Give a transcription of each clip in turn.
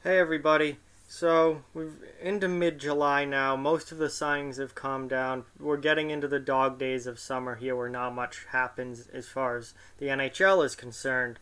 Hey everybody. So we're into mid-July now. Most of the signings have calmed down. We're getting into the dog days of summer here, where not much happens as far as the NHL is concerned.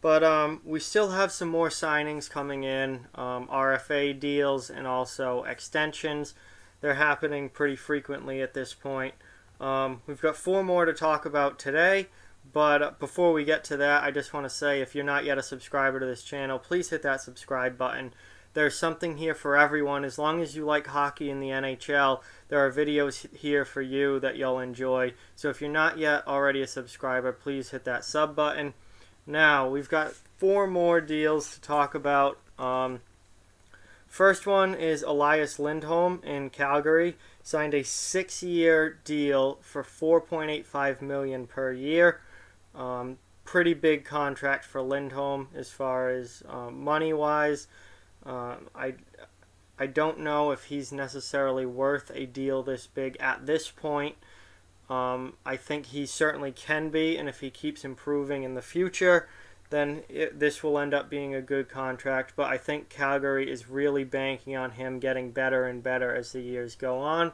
But we still have some more signings coming in, RFA deals and also extensions. They're happening pretty frequently at this point. We've got four more to talk about today. But before we get to that, I just want to say if you're not yet a subscriber to this channel, please hit that subscribe button. There's something here for everyone. As long as you like hockey in the NHL, there are videos here for you that you'll enjoy. So if you're not yet already a subscriber, please hit that sub button. Now, we've got four more deals to talk about. First one is Elias Lindholm in Calgary. Signed a 6-year deal for $4.85 million per year. Pretty big contract for Lindholm as far as money wise. I don't know if he's necessarily worth a deal this big at this point. I think he certainly can be, and if he keeps improving in the future, then this will end up being a good contract. But I think Calgary is really banking on him getting better and better as the years go on.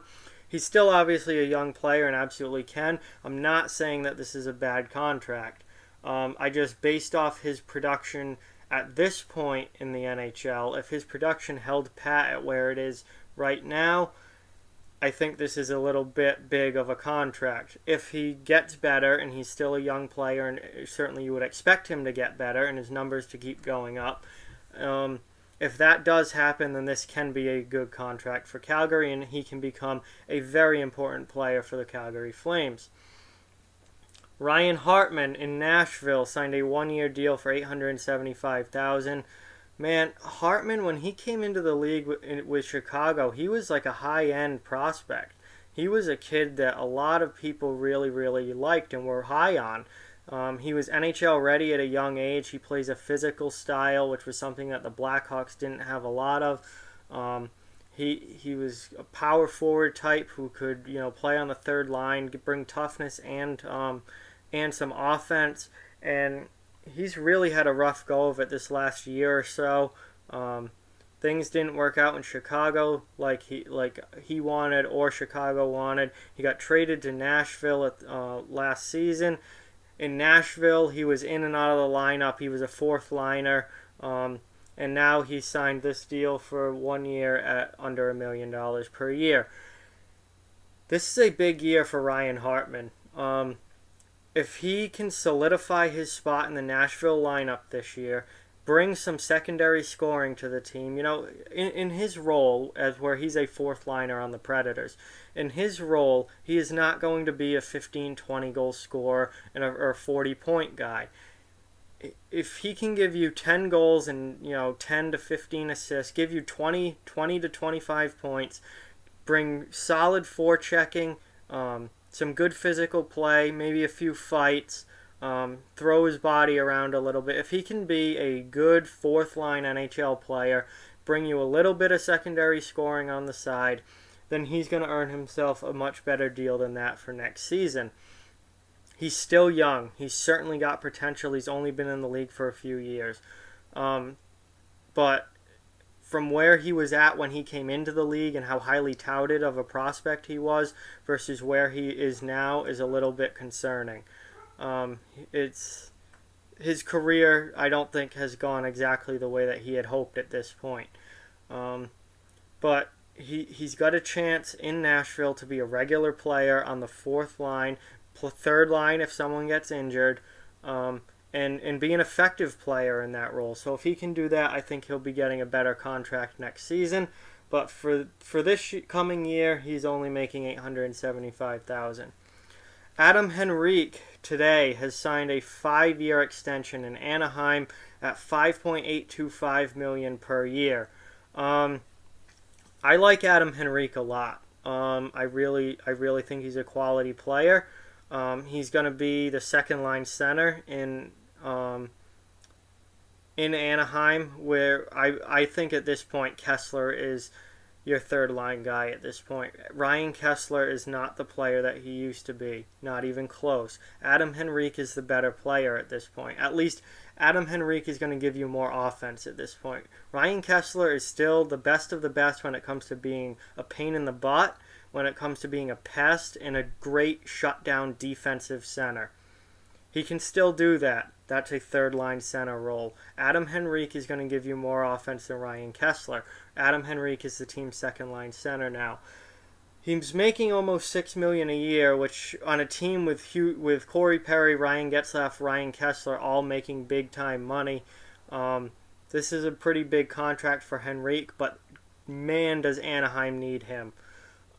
He's still obviously a young player and absolutely can. I'm not saying that this is a bad contract. I just, based off his production at this point in the NHL, if his production held pat at where it is right now, I think this is a little bit big of a contract. If he gets better, and he's still a young player, and certainly you would expect him to get better and his numbers to keep going up, if that does happen, then this can be a good contract for Calgary, and he can become a very important player for the Calgary Flames. Ryan Hartman in Nashville signed a 1-year deal for $875,000. Man, Hartman, when he came into the league with Chicago, he was like a high-end prospect. He was a kid that a lot of people really, really liked and were high on. He was NHL ready at a young age. He plays a physical style, which was something that the Blackhawks didn't have a lot of. He was a power forward type who could play on the third line, bring toughness and some offense, and he's really had a rough go of it this last year or so. Things didn't work out in Chicago like he wanted or Chicago wanted. He got traded to Nashville last season. In Nashville, he was in and out of the lineup. He was a fourth liner, and now he signed this deal for 1 year at under $1 million per year. This is a big year for Ryan Hartman. If he can solidify his spot in the Nashville lineup this year, bring some secondary scoring to the team, in his role as where he's a fourth liner on the Predators, in his role, he is not going to be a 15, 20 goal scorer or a 40-point guy. If he can give you 10 goals and 10 to 15 assists, give you 20 to 25 points, bring solid forechecking, some good physical play, maybe a few fights, throw his body around a little bit. If he can be a good fourth-line NHL player, bring you a little bit of secondary scoring on the side, then he's going to earn himself a much better deal than that for next season. He's still young. He's certainly got potential. He's only been in the league for a few years. But from where he was at when he came into the league and how highly touted of a prospect he was versus where he is now is a little bit concerning. It's his career, I don't think, has gone exactly the way that he had hoped at this point. But he's got a chance in Nashville to be a regular player on the fourth line, third line if someone gets injured, and be an effective player in that role. So if he can do that, I think he'll be getting a better contract next season. But for this coming year, he's only making $875,000. Adam Henrique today has signed a 5-year extension in Anaheim at $5.825 million per year. I like Adam Henrique a lot. I really think he's a quality player. He's going to be the second line center in Anaheim, where I think at this point Kessler is your third line guy at this point. Ryan Kessler is not the player that he used to be, not even close. Adam Henrique is the better player at this point, at least Adam Henrique is going to give you more offense at this point. Ryan Kesler is still the best of the best when it comes to being a pain in the butt, when it comes to being a pest, and a great shutdown defensive center. He can still do that. That's a third-line center role. Adam Henrique is going to give you more offense than Ryan Kesler. Adam Henrique is the team's second-line center now. He's making almost $6 million a year, which on a team with Corey Perry, Ryan Getzlaf, Ryan Kesler all making big-time money. This is a pretty big contract for Henrique, but man, does Anaheim need him.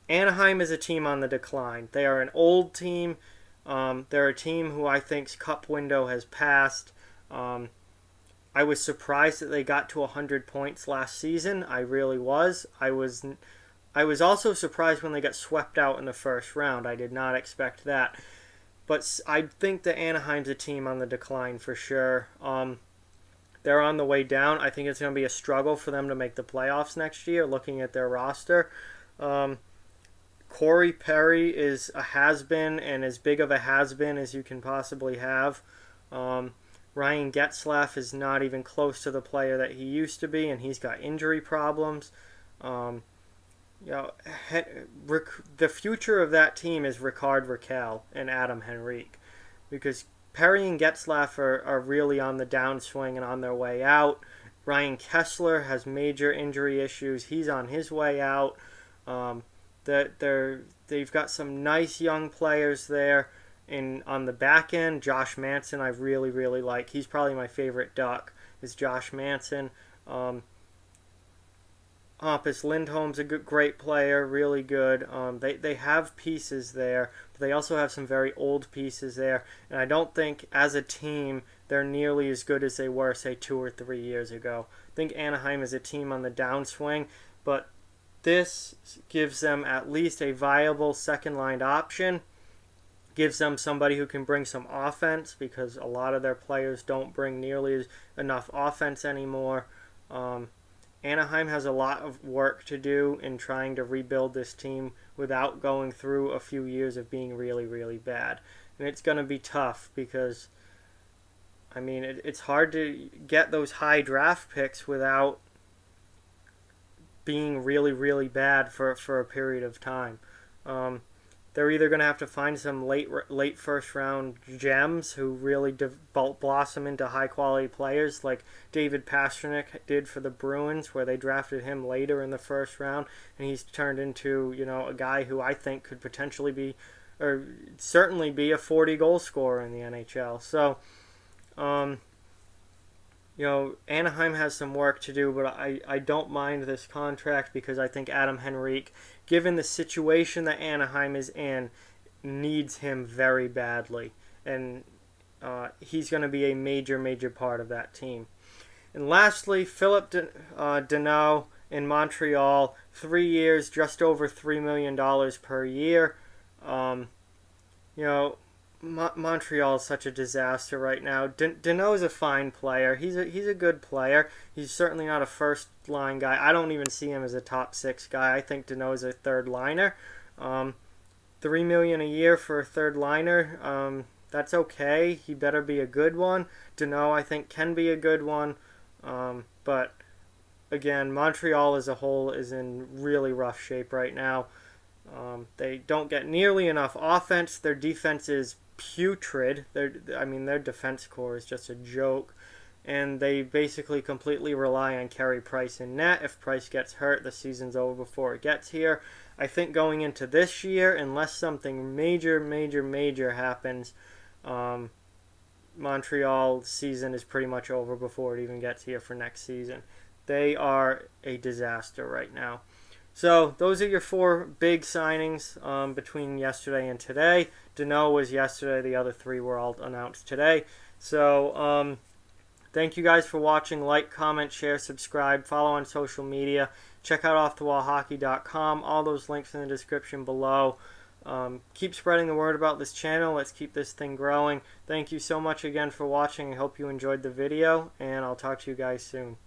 Anaheim is a team on the decline. They are an old team. They're a team who I think's cup window has passed. I was surprised that they got to 100 points last season. I really was. I was also surprised when they got swept out in the first round. I did not expect that. But I think that Anaheim's a team on the decline for sure. They're on the way down. I think it's going to be a struggle for them to make the playoffs next year, looking at their roster. Corey Perry is a has-been, and as big of a has-been as you can possibly have. Ryan Getzlaf is not even close to the player that he used to be, and he's got injury problems. The future of that team is Rickard Rakell and Adam Henrique, because Perry and Getzlaf are really on the downswing and on their way out. Ryan Kesler has major injury issues. He's on his way out. They've got some nice young players there. On the back end, Josh Manson I really, really like. He's probably my favorite Duck, is Josh Manson. Elias Lindholm's a great player, really good. They have pieces there, but they also have some very old pieces there. And I don't think, as a team, they're nearly as good as they were, say, 2 or 3 years ago. I think Anaheim is a team on the downswing, but this gives them at least a viable second-line option. Gives them somebody who can bring some offense, because a lot of their players don't bring nearly enough offense anymore. Anaheim has a lot of work to do in trying to rebuild this team without going through a few years of being really, really bad. And it's going to be tough because, I mean, it's hard to get those high draft picks without being really, really bad for a period of time. They're either going to have to find some late first round gems who really blossom into high quality players, like David Pastrnak did for the Bruins, where they drafted him later in the first round, and he's turned into, a guy who I think could potentially be, or certainly be, a 40 goal scorer in the NHL. So, Anaheim has some work to do, but I don't mind this contract, because I think Adam Henrique, given the situation that Anaheim is in, needs him very badly. And he's going to be a major, major part of that team. And lastly, Philip Danault in Montreal, 3 years, just over $3 million per year. Montreal is such a disaster right now. Danault is a fine player. He's a good player. He's certainly not a first-line guy. I don't even see him as a top 6 guy. I think Danault is a third-liner. $3 million a year for a third-liner, that's okay. He better be a good one. Danault, I think, can be a good one. But, again, Montreal as a whole is in really rough shape right now. They don't get nearly enough offense. Their defense is putrid. Their defense core is just a joke. And they basically completely rely on Carey Price in net. If Price gets hurt, the season's over before it gets here. I think going into this year, unless something major, major, major happens, Montreal's season is pretty much over before it even gets here for next season. They are a disaster right now. So those are your 4 big signings between yesterday and today. Danault was yesterday. The other 3 were all announced today. So thank you guys for watching. Like, comment, share, subscribe, follow on social media. Check out offthewallhockey.com. All those links in the description below. Keep spreading the word about this channel. Let's keep this thing growing. Thank you so much again for watching. I hope you enjoyed the video, and I'll talk to you guys soon.